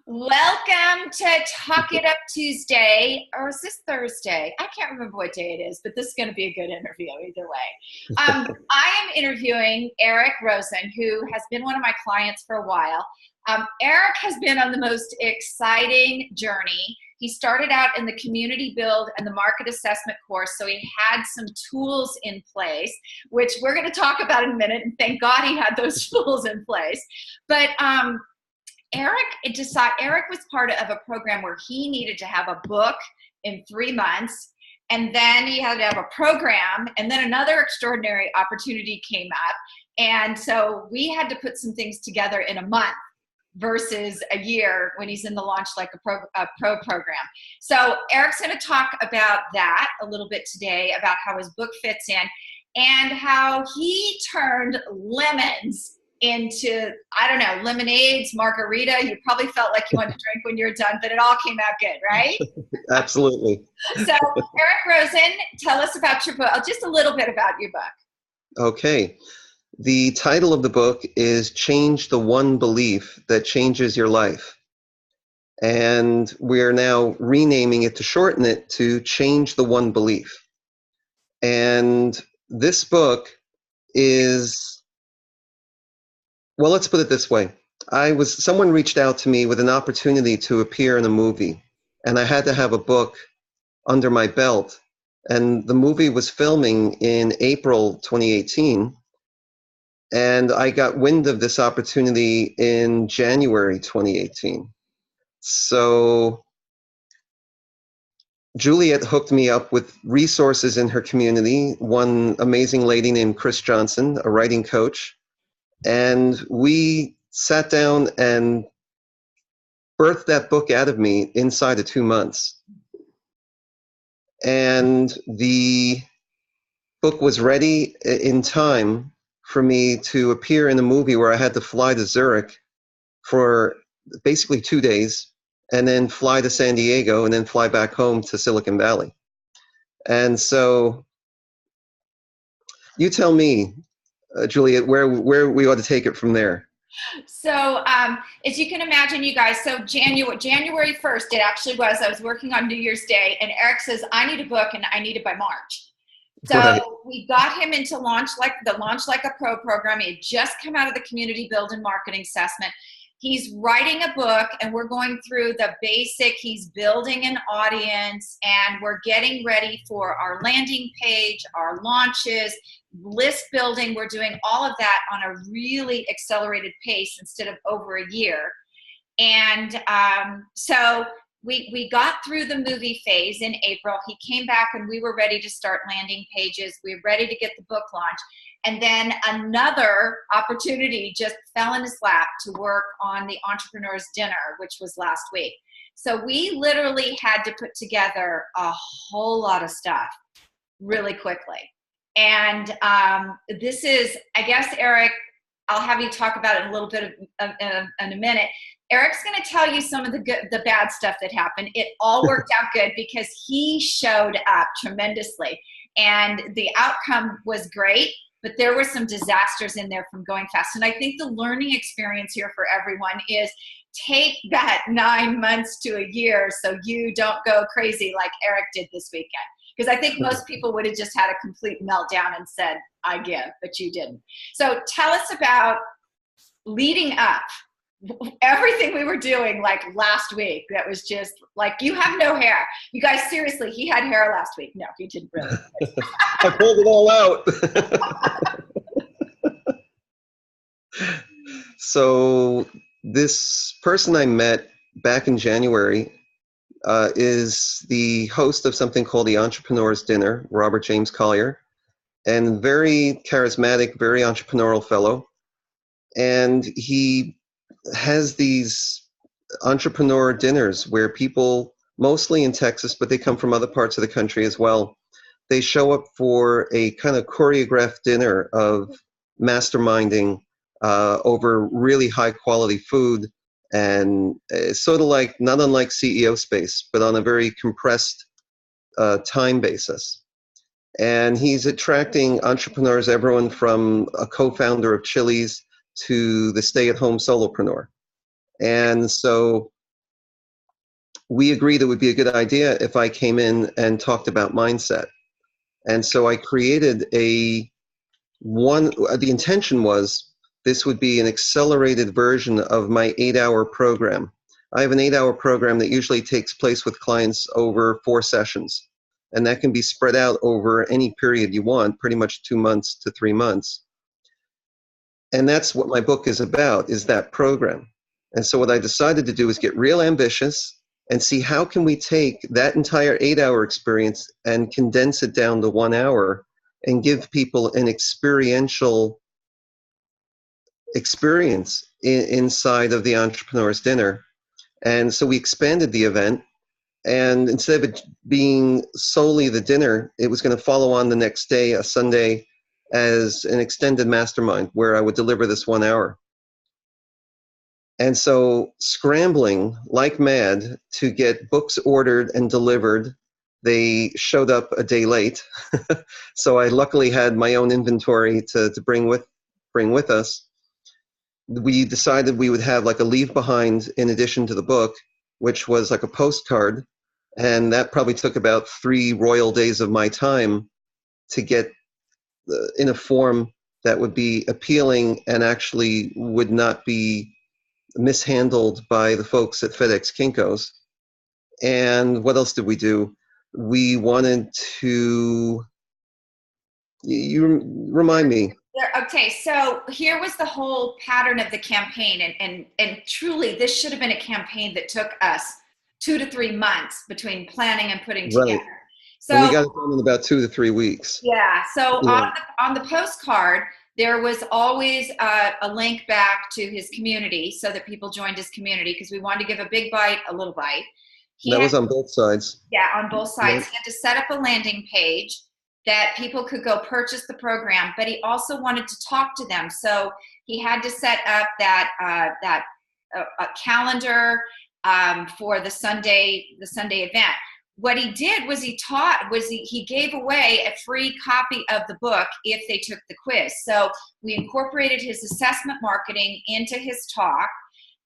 Welcome to Talk It Up Tuesday, or is this Thursday? I can't remember what day it is, but this is going to be a good interview either way. I am interviewing Eric Rosen, who has been one of my clients for a while. Eric has been on the most exciting journey. He started out in the community build and the market assessment course, so he had some tools in place, which we're going to talk about in a minute, and thank God he had those tools in place. But Eric was part of a program where he needed to have a book in 3 months, and then he had to have a program, and then another extraordinary opportunity came up. And so we had to put some things together in a month versus a year when he's in the Launch Like a Pro program. So Eric's going to talk about that a little bit today, about how his book fits in and how he turned lemons into, I don't know, lemonades, margarita. You probably felt like you wanted to drink when you're done, but it all came out good, right? Absolutely. So Eric Rosen, tell us about your book, just a little bit about your book. Okay. The title of the book is Change the One Belief That Changes Your Life. And we're now renaming it to shorten it to Change the One Belief. And this book is, well, let's put it this way. Someone reached out to me with an opportunity to appear in a movie, and I had to have a book under my belt. And the movie was filming in April 2018. And I got wind of this opportunity in January 2018. So Juliet hooked me up with resources in her community, one amazing lady named Chris Johnson, a writing coach. And we sat down and birthed that book out of me inside of 2 months. And the book was ready in time for me to appear in a movie where I had to fly to Zurich for basically 2 days, and then fly to San Diego, and then fly back home to Silicon Valley. And so you tell me, Juliet, where we ought to take it from there. So as you can imagine, you guys, so January 1st, it actually was, I was working on New Year's Day, and Eric says, I need a book, and I need it by March. So Right. We got him into the Launch Like a Pro program. He had just come out of the community build and marketing assessment. He's writing a book, and we're going through the basic. He's building an audience, and we're getting ready for our landing page, our launches, list building. We're doing all of that on a really accelerated pace instead of over a year. And so we got through the movie phase in April. He came back, and we were ready to start landing pages. We were ready to get the book launch. And then another opportunity just fell in his lap to work on the Entrepreneur's Dinner, which was last week. So we literally had to put together a whole lot of stuff really quickly. And this is, I guess, Eric, I'll have you talk about it a little bit in a minute. Eric's going to tell you some of the bad stuff that happened. It all worked out good because he showed up tremendously, and the outcome was great, but there were some disasters in there from going fast. And I think the learning experience here for everyone is take that 9 months to a year so you don't go crazy like Eric did this weekend. Because I think most people would have just had a complete meltdown and said, I give, but you didn't. So tell us about leading up, everything we were doing like last week. That was just like, you have no hair. You guys, seriously, he had hair last week. No, he didn't really. I pulled it all out. So this person I met back in January is the host of something called the Entrepreneur's Dinner, Robert James Collier, and very charismatic, very entrepreneurial fellow. And he has these entrepreneur dinners where people, mostly in Texas, but they come from other parts of the country as well, they show up for a kind of choreographed dinner of masterminding over really high quality food, and sort of like, not unlike CEO space, but on a very compressed time basis. And he's attracting entrepreneurs, everyone from a co-founder of Chili's to the stay-at-home solopreneur. And so we agreed it would be a good idea if I came in and talked about mindset. And so I created the intention was this would be an accelerated version of my 8-hour program. I have an 8-hour program that usually takes place with clients over 4 sessions. And that can be spread out over any period you want, pretty much 2 months to 3 months. And that's what my book is about, is that program. And so what I decided to do is get real ambitious and see how can we take that entire 8-hour experience and condense it down to 1 hour and give people an experiential experience inside of the Entrepreneur's Dinner. And so we expanded the event, and instead of it being solely the dinner, it was going to follow on the next day, a Sunday, as an extended mastermind where I would deliver this 1 hour. And so scrambling like mad to get books ordered and delivered. They showed up a day late. So I luckily had my own inventory to bring with us. We decided we would have like a leave behind in addition to the book, which was like a postcard. And that probably took about 3 royal days of my time to get in a form that would be appealing and actually would not be mishandled by the folks at FedEx Kinko's. And what else did we do? We wanted to, you remind me. Okay, so here was the whole pattern of the campaign, and truly this should have been a campaign that took us 2 to 3 months between planning and putting together. So and we got it done in about 2 to 3 weeks. Yeah, so Yeah. on the postcard, there was always a link back to his community so that people joined his community, because we wanted to give a big bite, a little bite. That was on both sides. Yeah, on both sides. Yeah. He had to set up a landing page that people could go purchase the program, but he also wanted to talk to them. So he had to set up that calendar for the Sunday event. What he did was he gave away a free copy of the book if they took the quiz. So we incorporated his assessment marketing into his talk.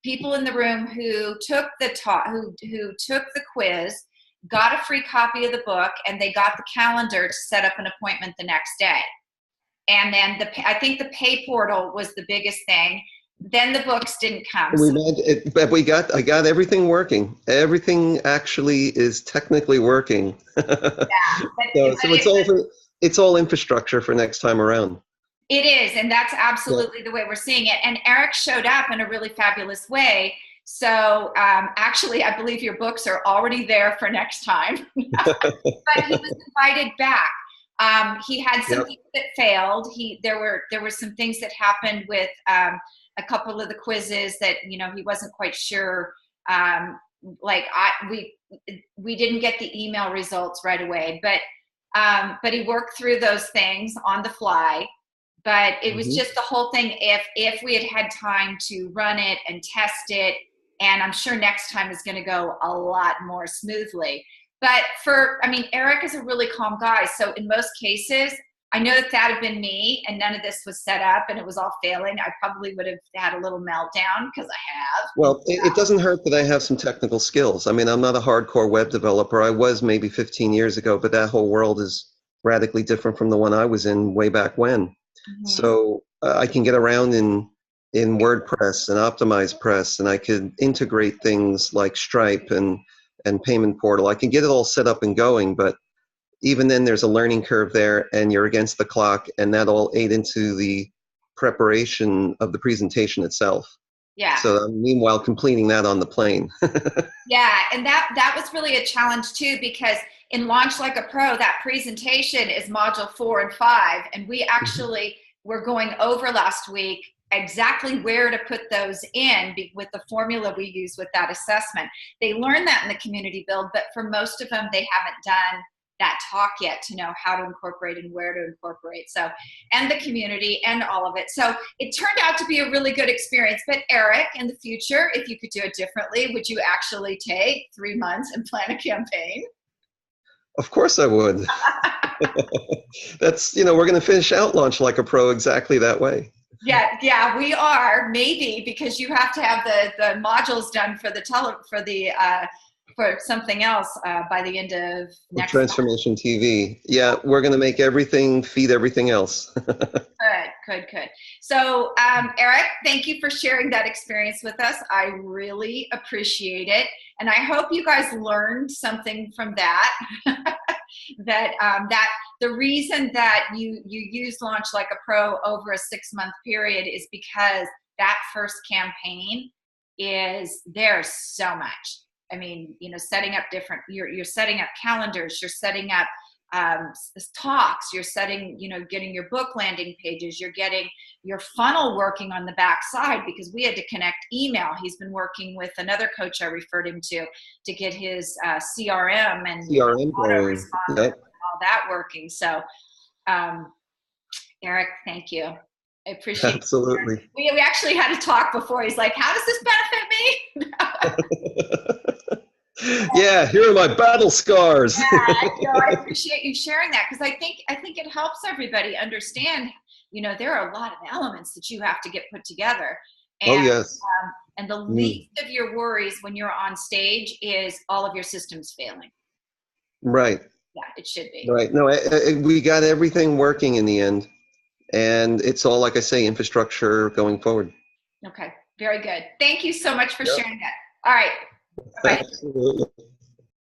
People in the room who took the talk, who took the quiz, got a free copy of the book, and they got the calendar to set up an appointment the next day. And then I think the pay portal was the biggest thing. Then the books didn't come. I got everything working. Everything actually is technically working. Yeah, it's all infrastructure for next time around. It is, and that's absolutely the way we're seeing it. And Eric showed up in a really fabulous way. So actually, I believe your books are already there for next time. But he was invited back. He had some things that failed. There were some things that happened with a couple of the quizzes that he wasn't quite sure. We didn't get the email results right away, but he worked through those things on the fly. But it was just the whole thing. If we had time to run it and test it, and I'm sure next time is going to go a lot more smoothly. But Eric is a really calm guy. So in most cases, I know that had been me and none of this was set up and it was all failing, I probably would have had a little meltdown, because I have. Well, it doesn't hurt that I have some technical skills. I mean, I'm not a hardcore web developer. I was maybe 15 years ago, but that whole world is radically different from the one I was in way back when. So I can get around in WordPress and OptimizePress, and I could integrate things like Stripe and Payment Portal. I can get it all set up and going, but even then there's a learning curve there, and you're against the clock, and that all ate into the preparation of the presentation itself. Yeah. So meanwhile, completing that on the plane. Yeah, and that was really a challenge too, because in Launch Like a Pro, that presentation is module 4 and 5, and we actually were going over last week exactly where to put those in with the formula we use with that assessment. They learn that in the community build, but for most of them, they haven't done that talk yet to know how to incorporate and where to incorporate. So, and the community and all of it. So it turned out to be a really good experience. But Eric, in the future, if you could do it differently, would you actually take 3 months and plan a campaign? Of course I would. That's, we're going to finish out Launch Like a Pro exactly that way. Yeah, we are, maybe, because you have to have the modules done for for something else by the end of With next month. Transformation TV. Yeah, we're going to make everything feed everything else. Good. So, Eric, thank you for sharing that experience with us. I really appreciate it. And I hope you guys learned something from that. that the reason that you use Launch Like a Pro over a 6-month period is because that first campaign there's so much. I mean, setting up you're setting up calendars, you're setting up talks, you're getting your book landing pages, you're getting your funnel working on the back side, because we had to connect email. He's been working with another coach I referred him to get his CRM and CRM going. autoresponder Yep. and all that working. So, Eric, thank you. I appreciate it. Absolutely. We actually had a talk before. He's like, how does this benefit me? Yeah, here are my battle scars. I appreciate you sharing that, because I think it helps everybody understand, there are a lot of elements that you have to get put together. And, Oh, yes. And the least of your worries when you're on stage is all of your systems failing. Right. Yeah, it should be. Right. No, we got everything working in the end. And it's all, like I say, infrastructure going forward. Okay, very good. Thank you so much for sharing that. All right. Bye. Absolutely.